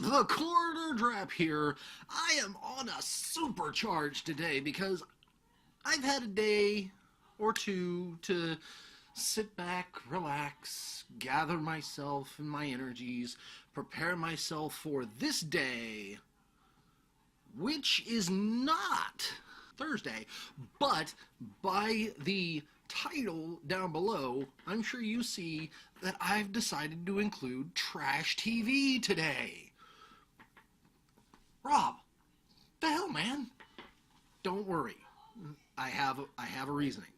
The Coroner Drapp here. I am on a supercharge today because I've had a day or two to sit back, relax, gather myself and my energies, prepare myself for this day, which is not Thursday, but by the title down below, I'm sure you see that I've decided to include trash TV today. Rob, the hell, man? Don't worry. I have a reasoning.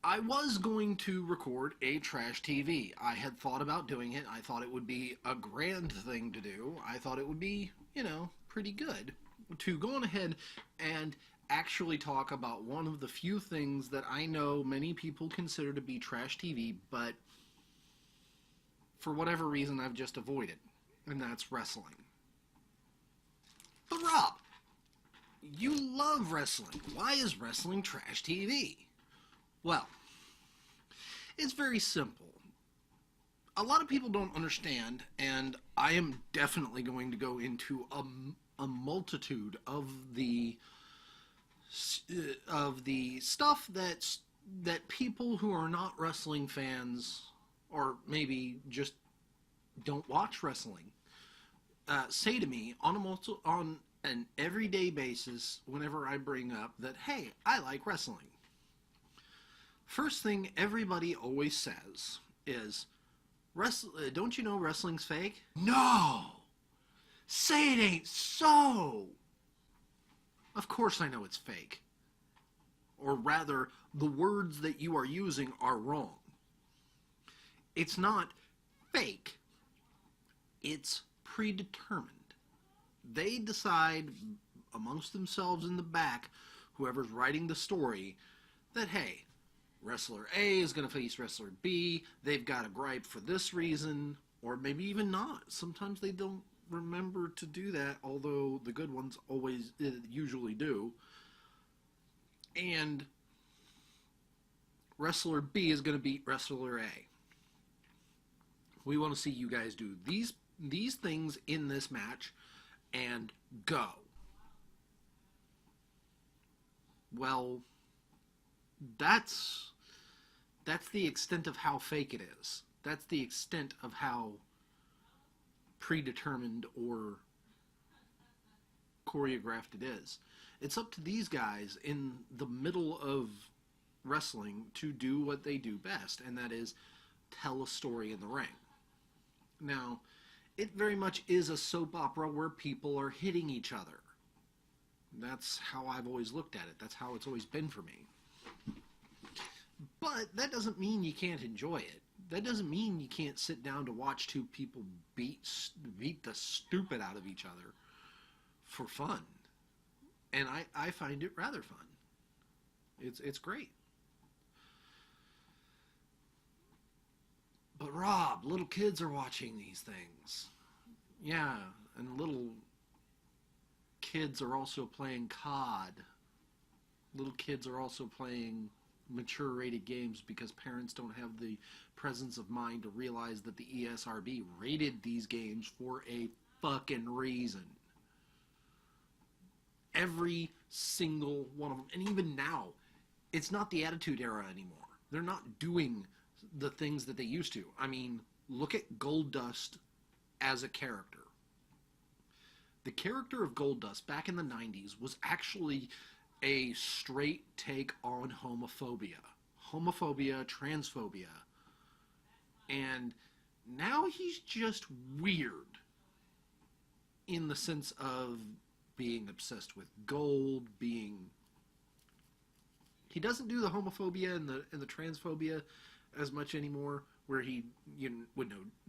I was going to record a trash TV. I had thought about doing it. I thought it would be a grand thing to do. I thought it would be, pretty good to go on ahead and actually talk about one of the few things that I know many people consider to be trash TV, but for whatever reason I've just avoided, and that's wrestling. But Rob, you love wrestling. Why is wrestling trash TV? Well, it's very simple. A lot of people don't understand, and I am definitely going to go into a multitude of the stuff that people who are not wrestling fans, or maybe just don't watch wrestling, say to me on an everyday basis whenever I bring up that, hey, I like wrestling. First thing everybody always says is, don't you know wrestling's fake? No! Say it ain't so! Of course I know it's fake. Or rather, the words that you are using are wrong. It's not fake. It's predetermined. They decide amongst themselves in the back, whoever's writing the story, that, hey, wrestler A is going to face wrestler B, they've got a gripe for this reason, or maybe even not. Sometimes they don't remember to do that, although the good ones usually do. And wrestler B is going to beat wrestler A. We want to see you guys do these things in this match and go. Well, that's the extent of how fake it is. That's the extent of how predetermined or choreographed it is. It's up to these guys in the middle of wrestling to do what they do best, and that is tell a story in the ring. Now, it very much is a soap opera where people are hitting each other. That's how I've always looked at it. That's how it's always been for me. But that doesn't mean you can't enjoy it. That doesn't mean you can't sit down to watch two people beat the stupid out of each other for fun. And I find it rather fun. It's great. But Rob, little kids are watching these things. Yeah, and little kids are also playing COD. Little kids are also playing mature rated games because parents don't have the presence of mind to realize that the ESRB rated these games for a fucking reason. Every single one of them. And even now, it's not the Attitude Era anymore. They're not doing the things that they used to. I mean, look at Goldust as a character. The character of Goldust back in the 90s was actually a straight take on homophobia, transphobia, and now he's just weird in the sense of being obsessed with gold, he doesn't do the homophobia and the transphobia as much anymore, where he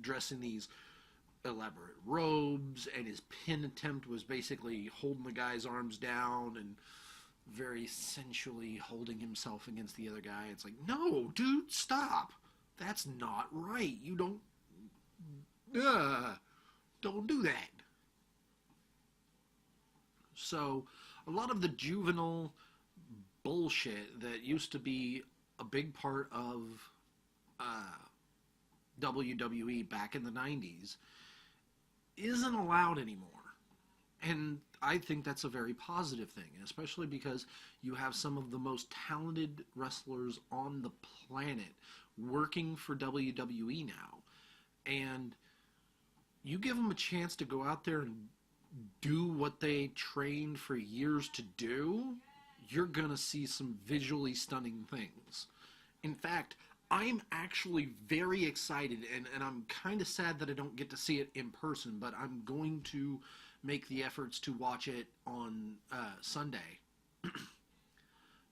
dress in these elaborate robes, and his pin attempt was basically holding the guy's arms down and very sensually holding himself against the other guy. It's like, no, dude, stop. That's not right. You don't do that. So, a lot of the juvenile bullshit that used to be a big part of WWE back in the 90s isn't allowed anymore. And I think that's a very positive thing, especially because you have some of the most talented wrestlers on the planet working for WWE now. And you give them a chance to go out there and do what they trained for years to do, you're going to see some visually stunning things. In fact, I'm actually very excited, and I'm kind of sad that I don't get to see it in person, but I'm going to make the efforts to watch it on Sunday.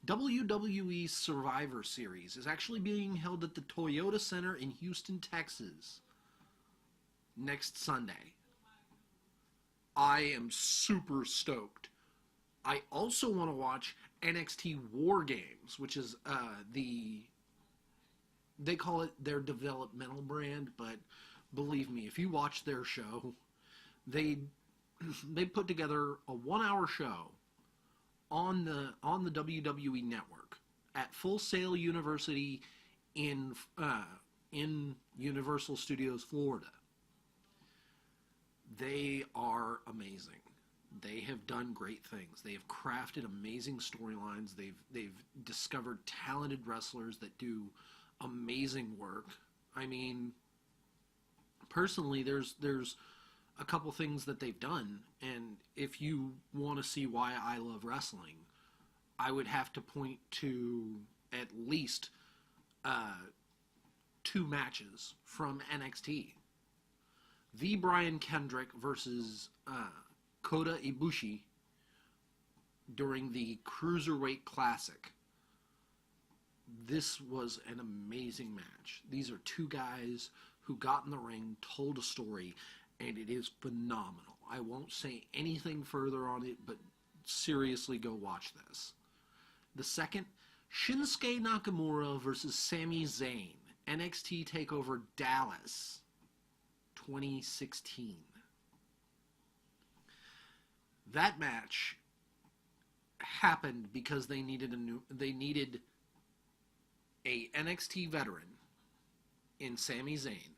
WWE Survivor Series is actually being held at the Toyota Center in Houston, Texas, next Sunday. I am super stoked. I also want to watch NXT War Games, which is they call it their developmental brand, but believe me, if you watch their show, they put together a 1-hour show on the WWE network at Full Sail University in Universal Studios, Florida. They are amazing. They have done great things. They have crafted amazing storylines. They've discovered talented wrestlers that do amazing work. I mean, personally, there's a couple things that they've done, and if you want to see why I love wrestling, I would have to point to at least 2 matches from NXT. The Brian Kendrick versus Kota Ibushi during the Cruiserweight Classic. This was an amazing match. These are 2 guys who got in the ring, told a story, and it is phenomenal. I won't say anything further on it, but seriously go watch this. The second, Shinsuke Nakamura versus Sami Zayn, NXT TakeOver Dallas 2016. That match happened because they needed a NXT veteran in Sami Zayn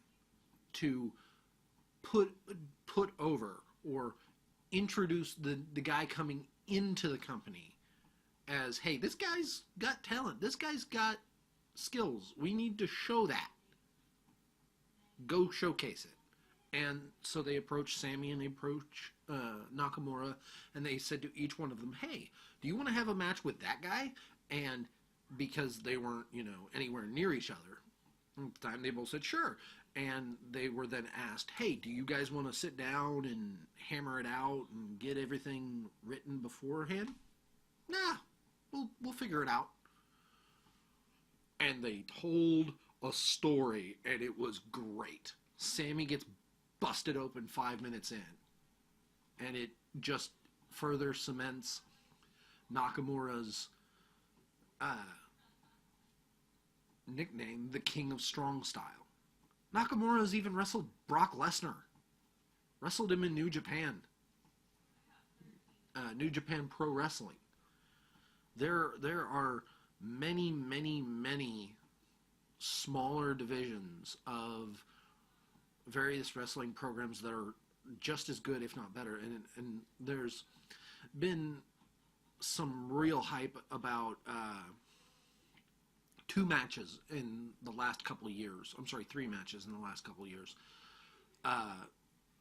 to put over or introduce the guy coming into the company as, hey, this guy's got talent, this guy's got skills, we need to show that. Go showcase it. And so they approached Sami and they approached Nakamura, and they said to each one of them, hey, do you want to have a match with that guy? And because they weren't, anywhere near each other at the time, they both said sure. And they were then asked, hey, do you guys want to sit down and hammer it out and get everything written beforehand? Nah, we'll figure it out. And they told a story, and it was great. Sami gets busted open 5 minutes in, and it just further cements Nakamura's nickname, the King of Strong Style. Nakamura has even wrestled Brock Lesnar. Wrestled him in New Japan. New Japan Pro Wrestling. There are many, many, many smaller divisions of various wrestling programs that are just as good, if not better. And there's been some real hype about 2 matches in the last couple of years. I'm sorry, 3 matches in the last couple of years.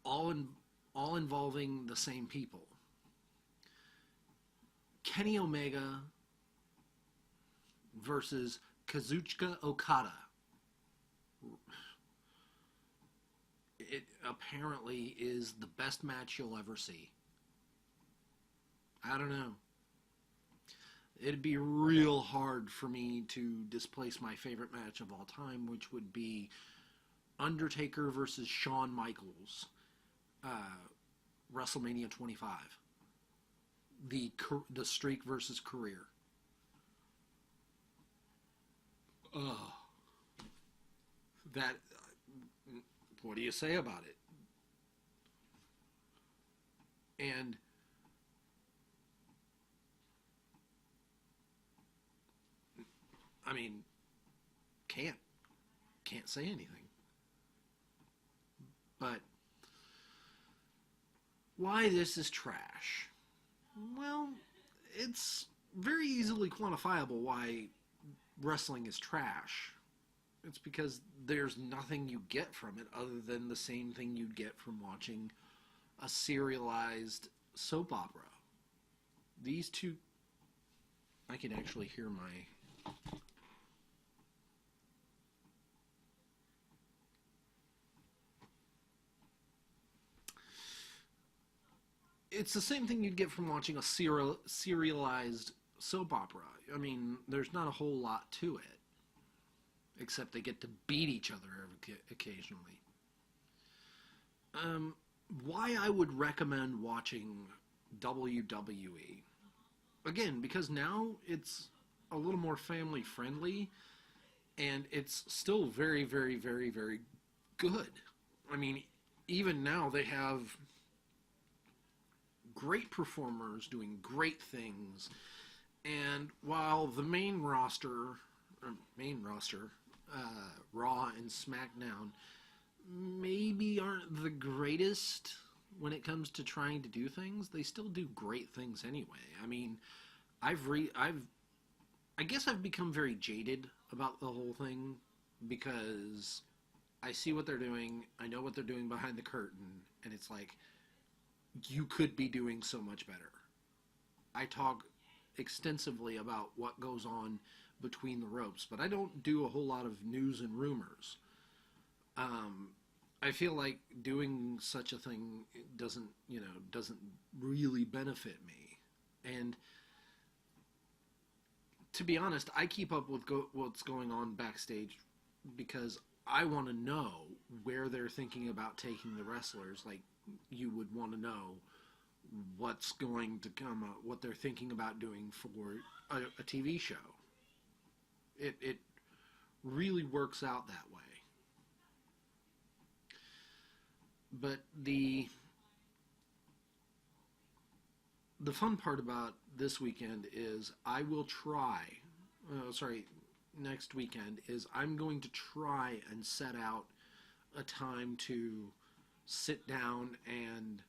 All involving the same people. Kenny Omega versus Kazuchika Okada. It apparently is the best match you'll ever see. I don't know. It'd be real hard for me to displace my favorite match of all time, which would be Undertaker versus Shawn Michaels, WrestleMania 25. The streak versus career. That, what do you say about it? And I mean, can't say anything. But why this is trash. Well, it's very easily quantifiable why wrestling is trash. It's because there's nothing you get from it other than the same thing you'd get from watching a serialized soap opera. These two... I can actually hear my... It's the same thing you'd get from watching a serialized soap opera. I mean, there's not a whole lot to it, except they get to beat each other occasionally. Why I would recommend watching WWE? Again, because now it's a little more family friendly, and it's still very, very, very, very good. I mean, even now they have great performers doing great things, and while the main roster, Raw and SmackDown, maybe aren't the greatest when it comes to trying to do things, they still do great things anyway. I mean, I guess I've become very jaded about the whole thing because I see what they're doing, I know what they're doing behind the curtain, and it's like, you could be doing so much better. I talk extensively about what goes on between the ropes, but I don't do a whole lot of news and rumors. I feel like doing such a thing doesn't really benefit me. And to be honest, I keep up with what's going on backstage because I want to know where they're thinking about taking the wrestlers. Like, you would want to know what's going to come up, what they're thinking about doing for a TV show. It really works out that way. But the fun part about this weekend is next weekend is I'm going to try and set out a time to sit down and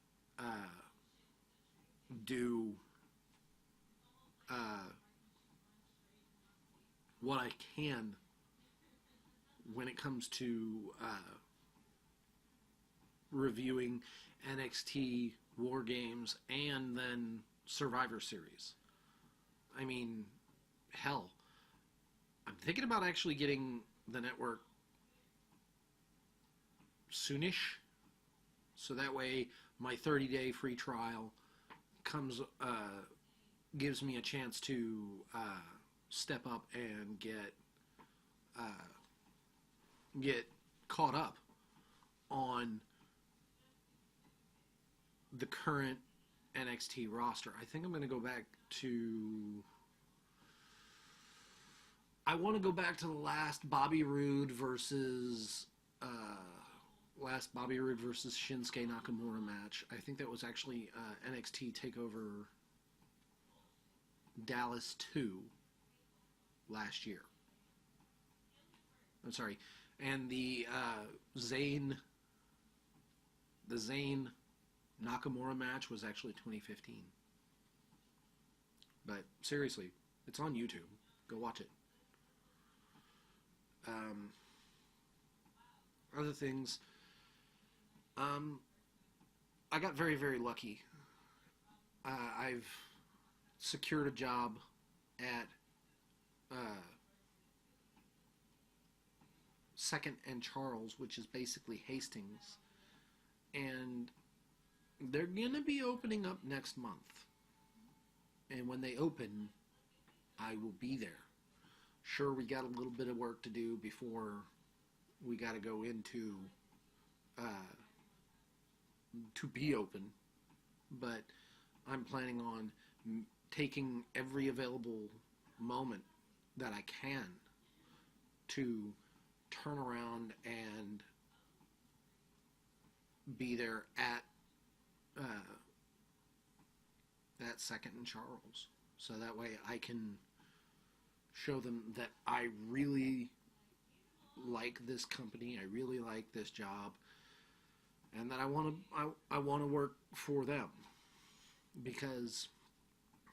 do what I can when it comes to reviewing NXT, War Games, and then Survivor Series. I mean, hell, I'm thinking about actually getting the network soonish, so that way my 30-day free trial gives me a chance to step up and get caught up on the current NXT roster. I think I'm going to go back to... I want to go back to the last Bobby Roode versus Shinsuke Nakamura match. I think that was actually NXT TakeOver Dallas 2 last year. I'm sorry. And the Zayn Nakamura match was actually 2015. But seriously, it's on YouTube. Go watch it. Other things. I got very, very lucky. I've secured a job at Second and Charles, which is basically Hastings, and they're going to be opening up next month. And when they open, I will be there. Sure, we got a little bit of work to do before we got to go into to be open, but I'm planning on taking every available moment that I can to turn around and be there at that Second and Charles, so that way I can show them that I really like this company, I really like this job, and that I want to work for them, because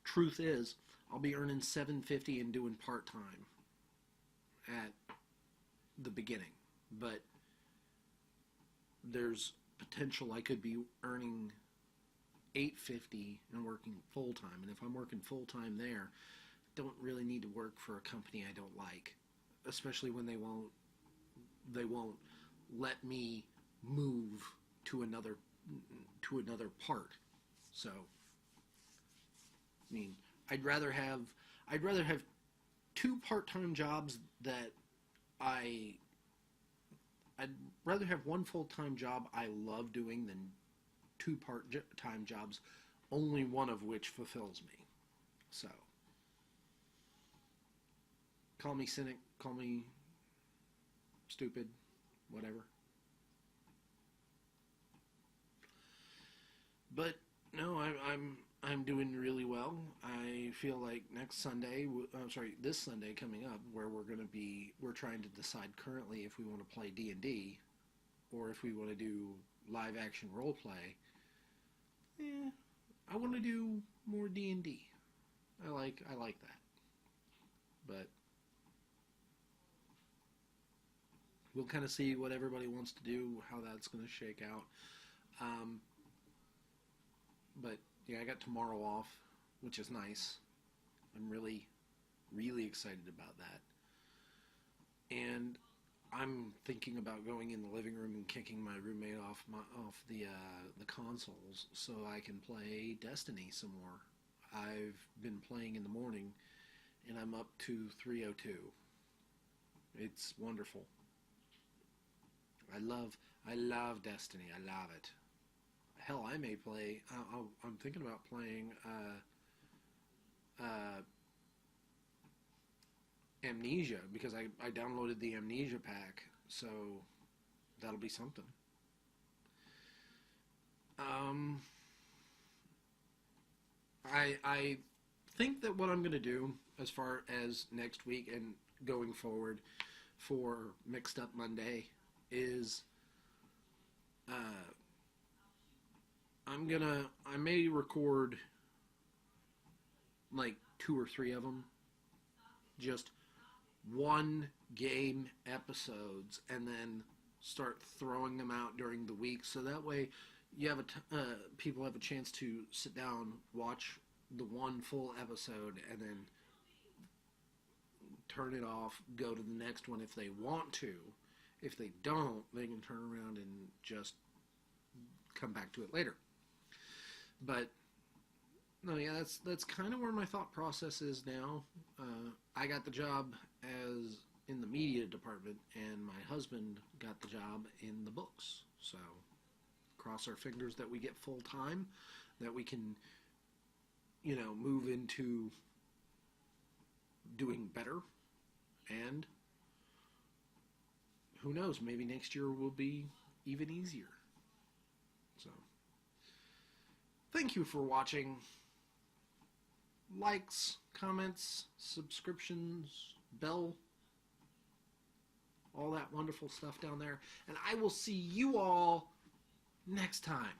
truth is, I'll be earning $750 and doing part-time at the beginning, but there's potential I could be earning $850 and working full-time. And if I'm working full-time there, don't really need to work for a company I don't like, especially when they won't let me move to another part. So, I mean, I'd rather have two part-time jobs that I'd rather have one full-time job I love doing than two part-time jobs, only one of which fulfills me. So, call me cynic, call me stupid, whatever. But no, I'm doing really well. I feel like this Sunday coming up, where we're trying to decide currently if we want to play D&D or if we want to do live action role play. I want to do more D&D. I like that. But we'll kind of see what everybody wants to do, how that's going to shake out. But yeah, I got tomorrow off, which is nice. I'm really, really excited about that. And I'm thinking about going in the living room and kicking my roommate off the consoles so I can play Destiny some more. I've been playing in the morning, and I'm up to 302. It's wonderful. I love Destiny. I love it. Hell, I may play. I'm thinking about playing Amnesia, because I downloaded the Amnesia pack, so that'll be something. I think that what I'm going to do as far as next week and going forward for Mixed Up Monday is I may record like 2 or 3 of them, just one game episodes, and then start throwing them out during the week, so that way you have people have a chance to sit down, watch the one full episode, and then turn it off, go to the next one if they want to. If they don't, they can turn around and just come back to it later. But no, yeah, that's kind of where my thought process is now. I got the job as in the media department, and my husband got the job in the books. So cross our fingers that we get full time, that we can, move into doing better, and who knows, maybe next year will be even easier. So, thank you for watching. Likes, comments, subscriptions, bell, all that wonderful stuff down there. And I will see you all next time.